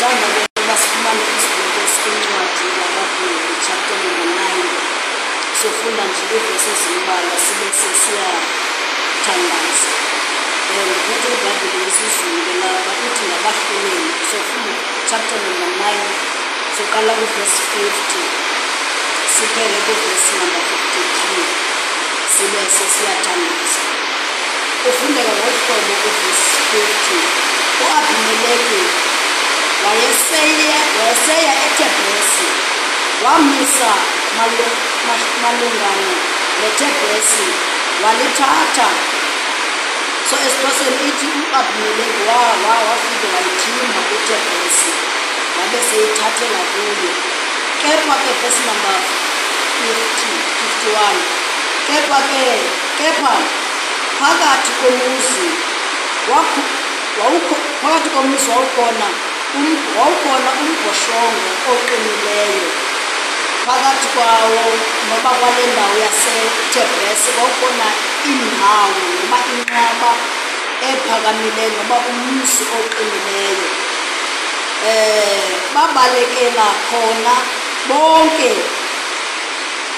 Ndithanda ukuba sifumane isibuko esincwadi yabaHebrew chapter number 9. Sofunda nje iivesi ezimbalwa sibe sesiyathandaza. Ndiphethe iBhayibhile yesiZulu ke lapha ithi ngabaHebrew. Sofunda chapter number 9. Soqala kuvesi 50 siphele kuvesi number 53 sibe sesiyathandaza. Ufundeka ngohlobo kuvesi 50. U-Abimeleki wayeseya eThebhesi, wamisa malungana neThebhesi walithatha. So esixhoseni ithi u-Abimeleki wafike wayithimba uThebhesi wabe seyithathela kuyo. Kepha ke verse number 51, kepha phakathi komuzi wawukhona umbhoshongo oqinileyo. Phakathi kwawo noba kwale ndawo yaseThebhesi wawukhona indawo noba inqaba ephakamileyo noba umzi oqinileyo. Babalekela khona bonke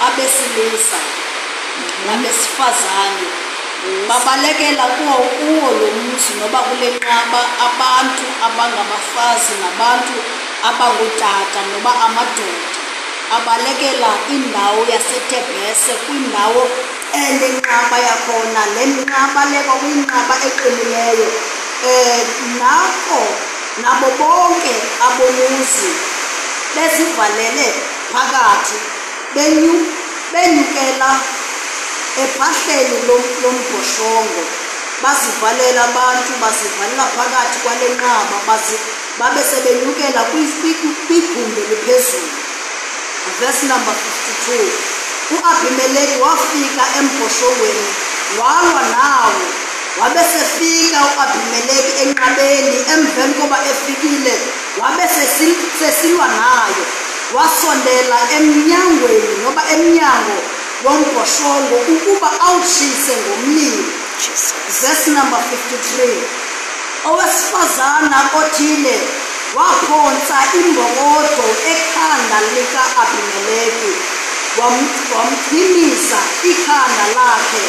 abesilisa nabesifazane, babalekela kuwo lo mzi noba kule nqaba abantu abangabafazi nabantu abangootata noba amadoda. Abalekela indawo yaseThebhesi kwindawo enenqaba yakhona. Le nqaba le kwakuyinqaba eqinileyo. Nabo bonke abomuzi bezivalele phakathi benyukela ephahleni lombhoshongo. Bazivalela abantu, bazivalela phakathi kwale nqaba, babe sebenyukela kwigumbi eliphezulu. Verse number 52. U-Abimeleki wafika embhoshongweni walwa nawo. Wabe sefika u-Abimeleki enqabeni. Emveni koba efikile wabe sesilwa nayo. Wasondela emnyangweni noba emnyango wombhoshongo ukuba awutshise ngomlilo. Verse number 53. Owesifazana othile waphonsa imbokodo ekhanda lika-Abimeleki wamqhiniza ikhanda lakhe.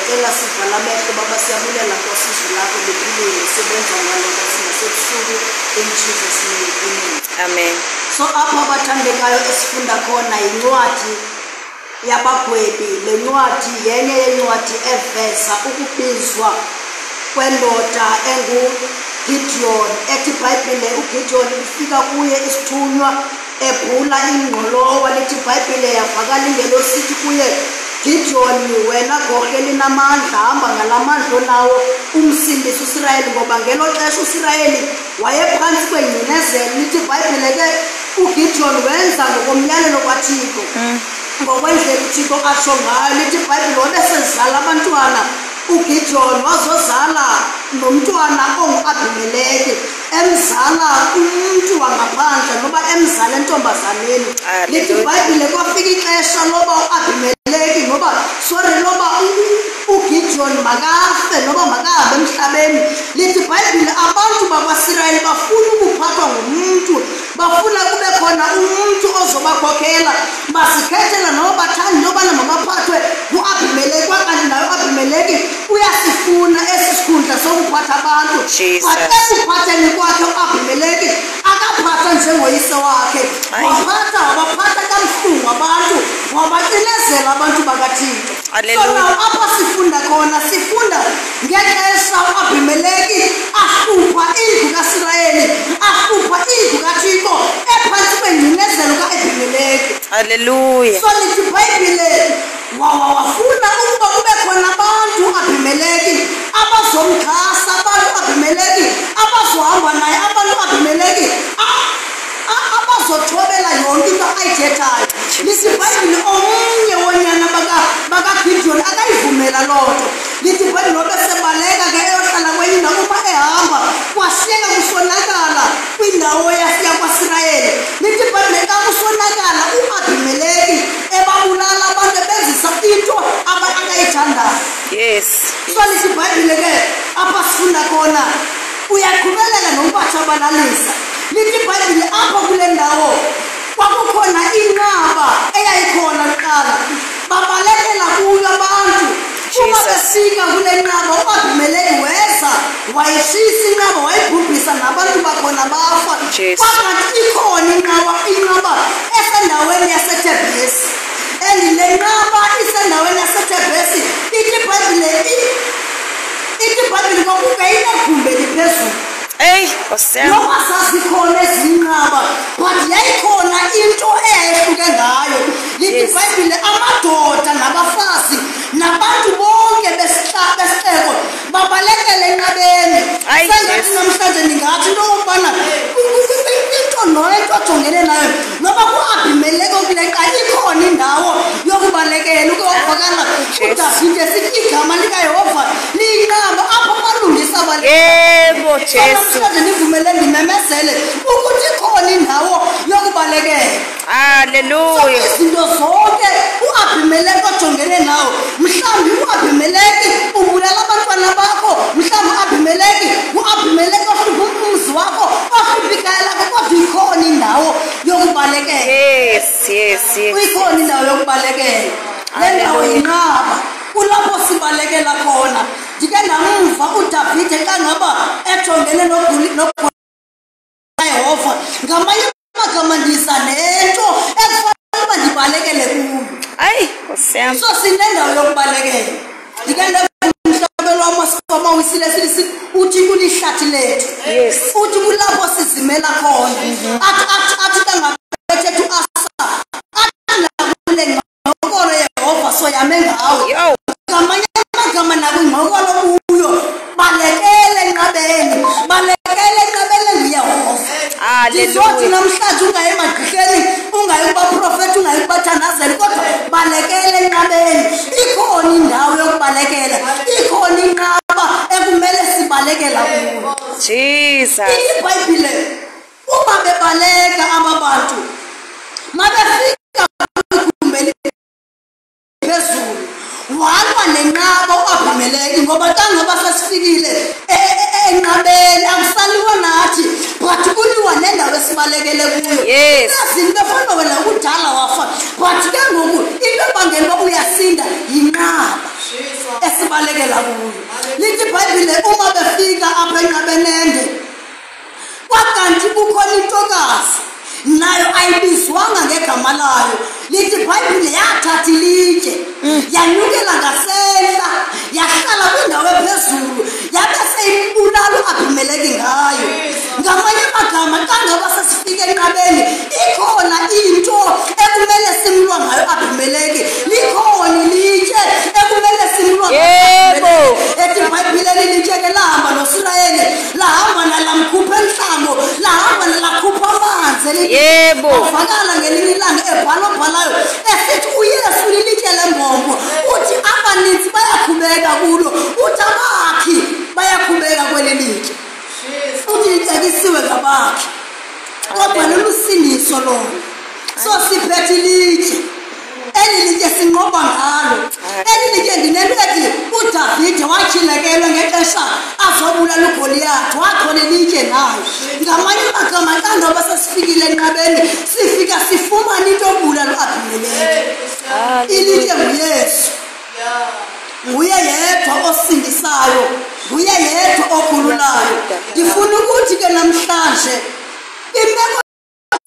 Cela sivala amehlo baba, siyabulela ngosizo lakho liphilile, sebenza ngalo ngasebusuku. In Jesus name, amen. So apha bathandekayo esifunda khona yincwadi yabagwebi. Le ncwadi yenye yencwadi eveza ukubizwa kwendoda enguGideon. Ethi iBhayibhile uGideon ifika kuye isithunywa ebhula ingqolowa. Lithi iBhayibhile yavakala ingelo sithi kuye, Gideon, wena gokhe linamandla, hamba ngalamandla onawo umsindise uIsrayeli, ngoba ngelo xesha uIsrayeli wayephantsi kwengcinezelo. Lithi iBhayibhile ke uGideon wenza ngokomyalelo kaThixo, ngokwendlela uThixo atsho ngayo. Lithi iBhayibhile wabesezala abantwana uGideon, wazozala nomntwana ongu-Abimeleki, emzala umntu wangaphandle noba emzala entombazaneni. Lithi iBhayibhile kwafika ixesha loba u-Abimeleki loba uGideon makafe noba makahambe emhlabeni. Lithi iBhayibhile abantu bakwaSirayeli bafuna ukuphathwa ngumntu, bafuna kube khona umuntu ozobakhokhela. Basikhethela noba bathanda yobana mabaphathwe ngu-Abimeleki, kwakanti naye u-Abimeleki uyasifuna esi sikhundla sokuphatha abantu. But ekuphatheni kwakhe u-Abimeleki akaphatha njengoyise wakhe. Wabaphatha kabuhlungu abantu, wabacinezela abantu bakaThixo. So now apha sifunda khona, sifunda ngexesha u-Abimeleki ahlupha indlu kaSirayeli, ahlupha indlu kaThixo ephantsi kwengcinezelo ka-Abimeleki. Hallelujah. So lithi iBhayibhile wafuna ukuba kube khona abantu u-Abimeleki abazomxhasa, abantu u-Abimeleki abazohamba naye, abantu u-Abimeleki abazothobela yonke into ayithethayo. Lithi iBhayibhile omnye wonyana bakaGideon akayivumela loo nto. Lithi iBhayibhile nobe sebaleka ke eyohlala kwenye indawo, uma ehamba kwashiyeka kusonakala kwindawo yakwaSirayeli. Lithi iBhayibhile xa kusonakala u-Abimeleki ebabulala abantu ebenzisa into akayithandayo. Yes. So lithi iBhayibhile ke apha sifunda khona uyaqhubeleka ngokubatshabalalisa. Lithi iBhayibhile apha kule ndawo kwakukhona inqaba eyayikhona kuqala. Babalekela kuyo abantu. Uma befika kule nqaba uAbimeleki weza wayishisa inqaba wayibhubhisa nabantu bakhona bafa. Kwathi ikhona inqaba esendaweni yaseThebhesi. Le nqaba isendaweni yaseThebhesi. Ithi iBhayibhile ngokuba inegumbi eliphezulu. Noma zazikhona ezinqaba but yayikhona into eyayehluke ngayo. Lithi iBhayibhile amadoda nabafazi nabantu bonke besixeko babalekele enqabeni. Sengathi namhlanje ningathi into yokubana into noyento ojongene nayo noba kuAbimeleki okuleqa ikhona indawo yokubalekela. Ukuyovakala uDavide sithi igama likaYehova liyinqaba apho balungisa Jesu. Nivumele ndimemezele ukuthi ikhona indawo yokubalekela. Hallelujah. Izinto zonke uAbimeleki ojongene nawo, mhlawumbi uAbimeleki ubulala abantwana bakho, mhlawumbi uAbimeleki ohlupha umuzi wakho, ohlupha ikhaya lakho, kodwa ikhona indawo yokubalekela. Yes. Ikhona indawo yokubalekela. Le ndawo yinqaba kulapho sibalekela khona. Ndike namva uDavide xa ngaba ejongene noYehova ngamanye amagama ndiza nento ekufanele uba ndibalekele kuyo. Nkosi. So sinendawo yokubalekela. Ndike ndamhlabelo wama wisile sithi uthi kulihlathi lethu. Yes. Uthi kulapho sizimela khona. Athi kangabethethu asa. Athi nakule ngqokolo yeYehova soyame ngawe. Ngamanye amagama nakwingqokolo kuyo balekele enqabeni. Balekele enqabeni nguYehova. Ndizothi namhlanje ungayi emagqirheni, ungayi kubaprofethi, ungayi kubathandazeli, kodwa balekele enqabeni. Ikhona indawo yokubalekela. Ikhona inqaba ekumele sibalekela kuyo. Jesus. iBhayibhile uma bebaleka abantu mabefika kwigumbi eliphezulu walwa nenqaba uAbimeleki ngoba xa ngaba sesifikile enqabeni akusaliwa nathi but kuliwa nendawo esibalekele kuyo. Izinto efana wena kudala wafa but ke ngoku into ebangela uba uyasinda yinqaba esibalekela kuyo. Lithi iBhayibhile uma befika apha enqabenende kwakanti kukhona intokazi nayo ayibizwanga ngegama layo. Lithi iBhayibhile yathatha ilitye yanyukela ngasehla yahlala kwindawo ephezulu yabe seyibulala uAbimeleki ngayo. Ngamanye amagama xa ngaba sesifike enqabeni ikhona into ekumele simlwa ngayo uAbimeleki. Likhona ilitye ekumele simlwa ngayo. Ethi iBhayibhile lilitye ke lahamba noSirayeli lahamba nalamkhupha enhlango lahamba nalakhupha amanzi. Uvakala ngelinye ilanga ebhalobhalayo esithi uYesu lilitye lembombo. Uthi abaninzi bayakhubeka kulo. Uthi abakhi bayakhubeka kweli litye. Uthi licekisiwe ngabakhi kodwa lolusindiso lona. So siphethe ilitye. Eli litye sinqoba ngalo. Eli litye ndinento ethi uDavide watyhilekelwa ngexesha azobulala uGoliyathi wakhona ilitye nayo. Ngamanye amagama xa ngaba sesifikile enqabeni sifika sifumana into yobulala uAbimeleki. Ilitye nguYesu. Nguye yedwa osindisayo, nguye yedwa okhululayo. Ndifuna ukuthi ke namhlanje imeko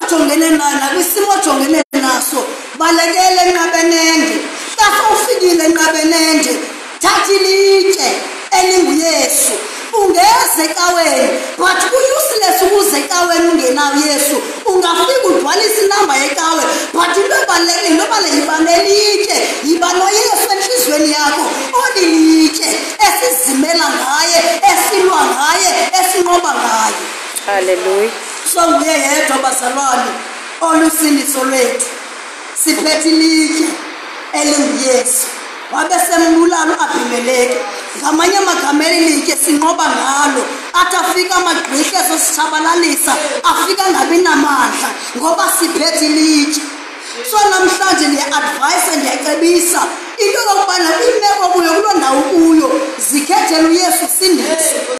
ojongene nayo nakwisimo ojongene naso balekele enqabenende. Xa sowufikile enqabenende thatha ilitye elinguYesu ungeze ecaweni but kuyuseless ukuze ecaweni ungenayo uYesu. Ungafika udwalise inamba yecawe but into ebalulekile noba yiba nelitye yiba noYesu enhliziyweni yakho olilitye esizimela ngaye esilwa ngaye esinqoba ngaye. Hallelujah. So nguye yedwa bazalwane olusindiso lwethu. Siphethe ilitye elinguYesu wabe sembulala uAbimeleki. Ngamanye amagama elilitye sinqoba ngalo. Athi afika amagqirha esositshabalalisa afika ngabi namandla ngoba siphethe ilitye. So namhlanje ndiya-advise ndiyacebisa into yokubana imeko kuyo kuloo ndawo kuyo zikhethele uYesu sindise.